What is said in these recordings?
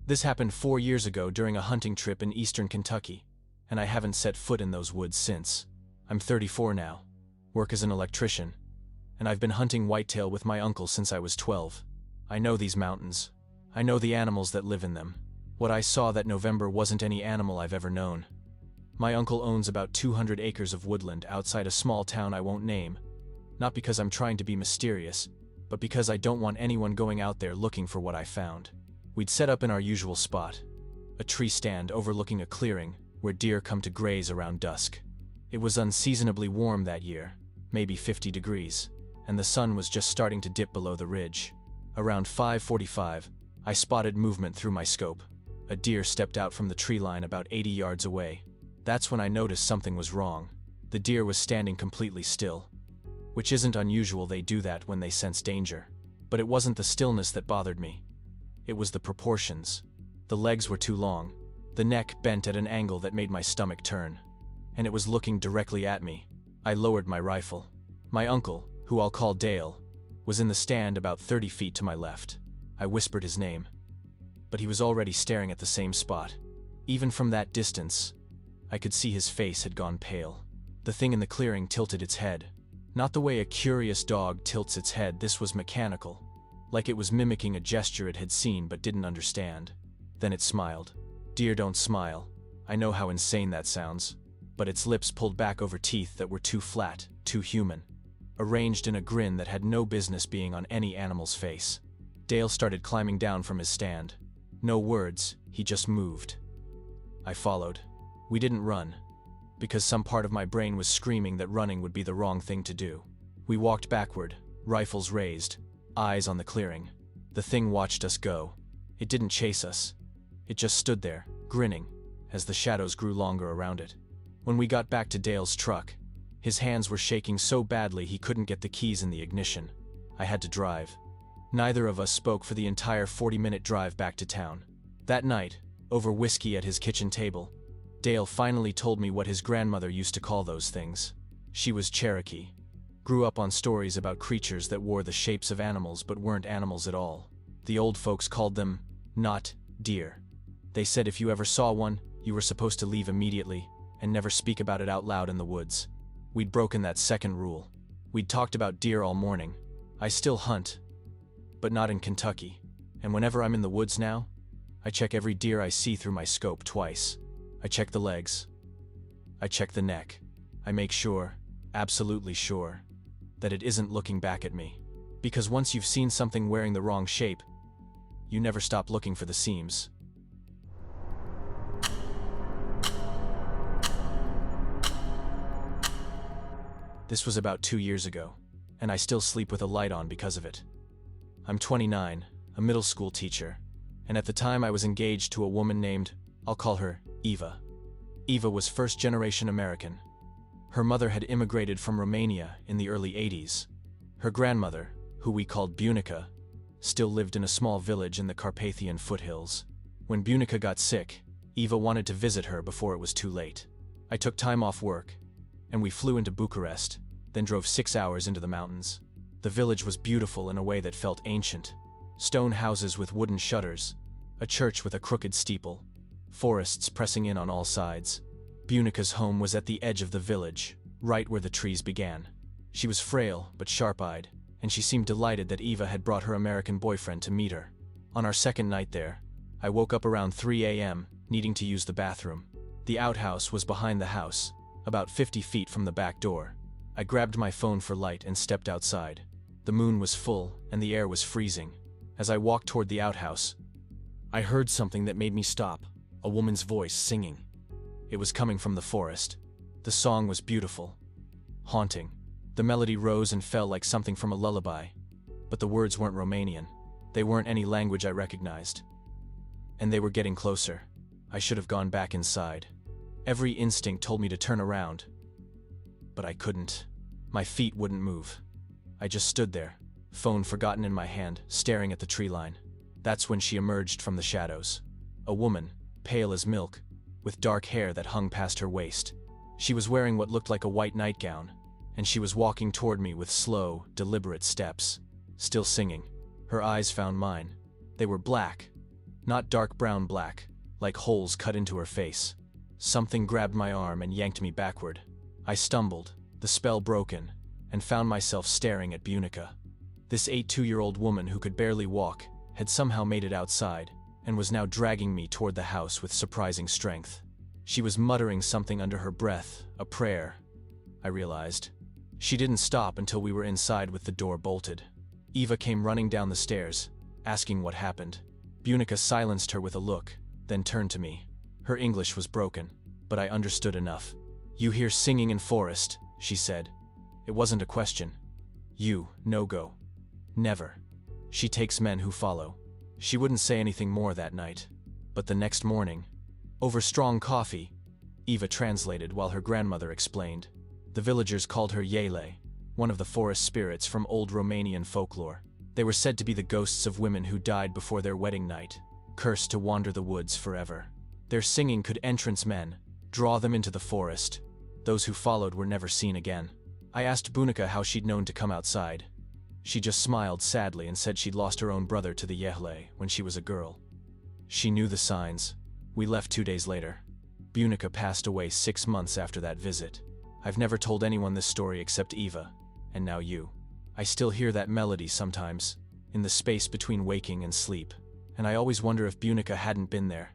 This happened 4 years ago during a hunting trip in eastern Kentucky, and I haven't set foot in those woods since. I'm 34 now, work as an electrician, and I've been hunting whitetail with my uncle since I was 12. I know these mountains. I know the animals that live in them. What I saw that November wasn't any animal I've ever known. My uncle owns about 200 acres of woodland outside a small town I won't name, not because I'm trying to be mysterious, but because I don't want anyone going out there looking for what I found. We'd set up in our usual spot, a tree stand overlooking a clearing where deer come to graze around dusk. It was unseasonably warm that year, maybe 50 degrees, and the sun was just starting to dip below the ridge. Around 5:45, I spotted movement through my scope. A deer stepped out from the tree line about 80 yards away. That's when I noticed something was wrong. The deer was standing completely still, which isn't unusual. They do that when they sense danger. But it wasn't the stillness that bothered me. It was the proportions. The legs were too long, the neck bent at an angle that made my stomach turn, and it was looking directly at me. I lowered my rifle. My uncle, who I'll call Dale, was in the stand about 30 feet to my left. I whispered his name, but he was already staring at the same spot. Even from that distance, I could see his face had gone pale. The thing in the clearing tilted its head. Not the way a curious dog tilts its head. This was mechanical, like it was mimicking a gesture it had seen but didn't understand. Then it smiled. Deer don't smile. I know how insane that sounds, but its lips pulled back over teeth that were too flat, too human, arranged in a grin that had no business being on any animal's face. Dale started climbing down from his stand. No words, he just moved. I followed. We didn't run, because some part of my brain was screaming that running would be the wrong thing to do. We walked backward, rifles raised, eyes on the clearing. The thing watched us go. It didn't chase us. It just stood there, grinning, as the shadows grew longer around it. When we got back to Dale's truck, his hands were shaking so badly he couldn't get the keys in the ignition. I had to drive. Neither of us spoke for the entire 40-minute drive back to town. That night, over whiskey at his kitchen table, Dale finally told me what his grandmother used to call those things. She was Cherokee. Grew up on stories about creatures that wore the shapes of animals but weren't animals at all. The old folks called them, not deer. They said if you ever saw one, you were supposed to leave immediately and never speak about it out loud in the woods. We'd broken that second rule. We'd talked about deer all morning. I still hunt, but not in Kentucky. And whenever I'm in the woods now, I check every deer I see through my scope twice. I check the legs. I check the neck. I make sure, absolutely sure, that it isn't looking back at me. Because once you've seen something wearing the wrong shape, you never stop looking for the seams. This was about 2 years ago, and I still sleep with a light on because of it. I'm 29, a middle school teacher, and at the time I was engaged to a woman named, I'll call her Eva. Eva was first-generation American. Her mother had immigrated from Romania in the early 80s. Her grandmother, who we called Bunica, still lived in a small village in the Carpathian foothills. When Bunica got sick, Eva wanted to visit her before it was too late. I took time off work, and we flew into Bucharest, then drove 6 hours into the mountains. The village was beautiful in a way that felt ancient. Stone houses with wooden shutters, a church with a crooked steeple, forests pressing in on all sides. Bunica's home was at the edge of the village, right where the trees began. She was frail but sharp-eyed, and she seemed delighted that Eva had brought her American boyfriend to meet her. On our second night there, I woke up around 3 a.m., needing to use the bathroom. The outhouse was behind the house, about 50 feet from the back door. I grabbed my phone for light and stepped outside. The moon was full, and the air was freezing. As I walked toward the outhouse, I heard something that made me stop, a woman's voice singing. It was coming from the forest. The song was beautiful, haunting. The melody rose and fell like something from a lullaby, but the words weren't Romanian. They weren't any language I recognized. And they were getting closer. I should have gone back inside. Every instinct told me to turn around, but I couldn't. My feet wouldn't move. I just stood there, phone forgotten in my hand, staring at the tree line. That's when she emerged from the shadows. A woman, pale as milk, with dark hair that hung past her waist. She was wearing what looked like a white nightgown, and she was walking toward me with slow, deliberate steps, still singing. Her eyes found mine. They were black, Not dark brown black, like holes cut into her face. Something grabbed my arm and yanked me backward. I stumbled, the spell broken, and found myself staring at Bunica. This 82-year-old woman who could barely walk had somehow made it outside, and was now dragging me toward the house with surprising strength. She was muttering something under her breath, a prayer, I realized. She didn't stop until we were inside with the door bolted. Eva came running down the stairs, asking what happened. Bunica silenced her with a look, then turned to me. Her English was broken, but I understood enough. "You hear singing in forest," she said. It wasn't a question. "You, no go. Never. She takes men who follow." She wouldn't say anything more that night. But the next morning, over strong coffee, Eva translated while her grandmother explained. The villagers called her Yele, one of the forest spirits from old Romanian folklore. They were said to be the ghosts of women who died before their wedding night, cursed to wander the woods forever. Their singing could entrance men, draw them into the forest. Those who followed were never seen again. I asked Bunica how she'd known to come outside. She just smiled sadly and said she'd lost her own brother to the Yehle when she was a girl. She knew the signs. We left 2 days later. Bunica passed away 6 months after that visit. I've never told anyone this story except Eva, and now you. I still hear that melody sometimes, in the space between waking and sleep, and I always wonder if Bunica hadn't been there.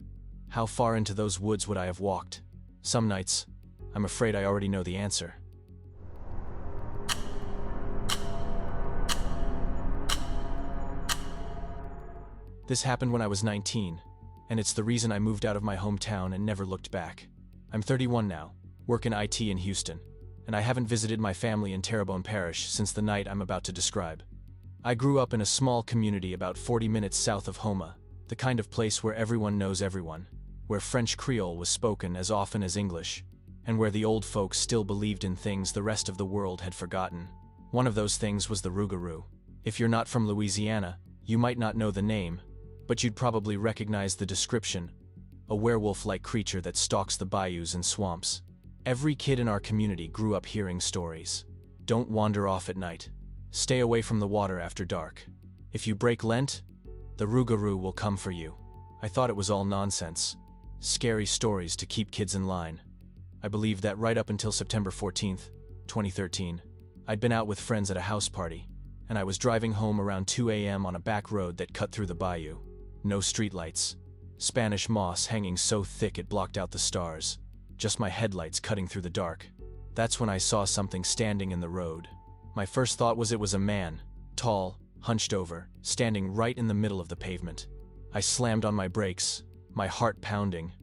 How far into those woods would I have walked? Some nights, I'm afraid I already know the answer. This happened when I was 19, and it's the reason I moved out of my hometown and never looked back. I'm 31 now, work in IT in Houston, and I haven't visited my family in Terrebonne Parish since the night I'm about to describe. I grew up in a small community about 40 minutes south of Houma, the kind of place where everyone knows everyone, where French Creole was spoken as often as English, and where the old folks still believed in things the rest of the world had forgotten. One of those things was the rougarou. If you're not from Louisiana, you might not know the name, but you'd probably recognize the description: a werewolf-like creature that stalks the bayous and swamps. Every kid in our community grew up hearing stories. Don't wander off at night. Stay away from the water after dark. If you break Lent, the rougarou will come for you. I thought it was all nonsense. Scary stories to keep kids in line. I believed that right up until September 14th, 2013. I'd been out with friends at a house party, and I was driving home around 2 a.m. on a back road that cut through the bayou. No streetlights. Spanish moss hanging so thick it blocked out the stars. Just my headlights cutting through the dark. That's when I saw something standing in the road. My first thought was it was a man, tall, hunched over, standing right in the middle of the pavement. I slammed on my brakes, my heart pounding,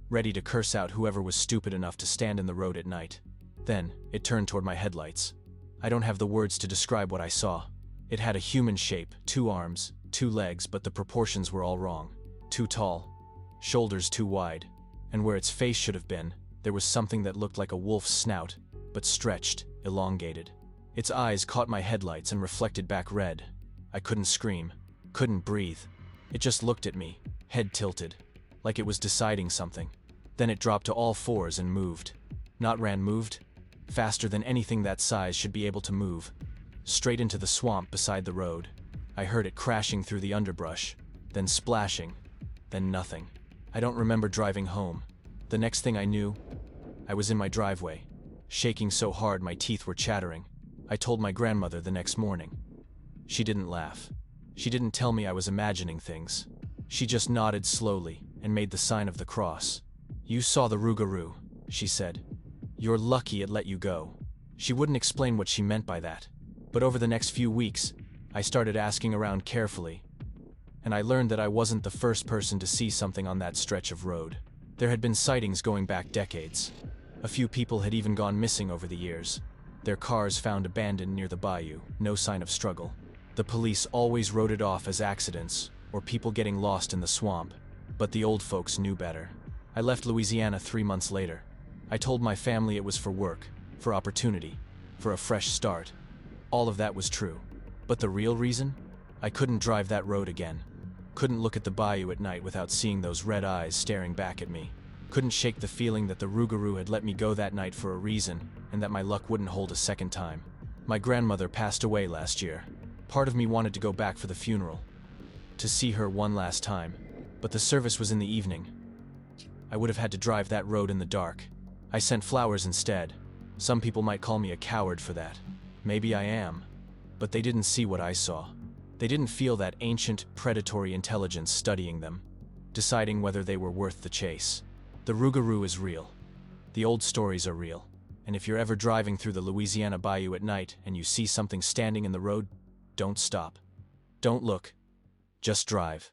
ready to curse out whoever was stupid enough to stand in the road at night. Then, it turned toward my headlights. I don't have the words to describe what I saw. It had a human shape, 2 arms, 2 legs, but the proportions were all wrong. Too tall, shoulders too wide, and where its face should have been, there was something that looked like a wolf's snout, but stretched, elongated. Its eyes caught my headlights and reflected back red. I couldn't scream, couldn't breathe. It just looked at me, head tilted, like it was deciding something. Then it dropped to all 4s and moved. Moved, faster than anything that size should be able to move, straight into the swamp beside the road. I heard it crashing through the underbrush, then splashing, then nothing. I don't remember driving home. The next thing I knew, I was in my driveway, shaking so hard my teeth were chattering. I told my grandmother the next morning. She didn't laugh. She didn't tell me I was imagining things. She just nodded slowly and made the sign of the cross. "You saw the rougarou," she said. "You're lucky it let you go." She wouldn't explain what she meant by that. But over the next few weeks, I started asking around carefully, and I learned that I wasn't the first person to see something on that stretch of road. There had been sightings going back decades. A few people had even gone missing over the years. Their cars found abandoned near the bayou, no sign of struggle. The police always wrote it off as accidents or people getting lost in the swamp, but the old folks knew better. I left Louisiana 3 months later. I told my family it was for work, for opportunity, for a fresh start. All of that was true. But the real reason? I couldn't drive that road again. Couldn't look at the bayou at night without seeing those red eyes staring back at me. Couldn't shake the feeling that the rougarou had let me go that night for a reason, and that my luck wouldn't hold a second time. My grandmother passed away last year. Part of me wanted to go back for the funeral, to see her one last time. But the service was in the evening. I would have had to drive that road in the dark. I sent flowers instead. Some people might call me a coward for that. Maybe I am. But they didn't see what I saw. They didn't feel that ancient, predatory intelligence studying them, deciding whether they were worth the chase. The rougarou is real. The old stories are real. And if you're ever driving through the Louisiana bayou at night and you see something standing in the road, don't stop. Don't look. Just drive.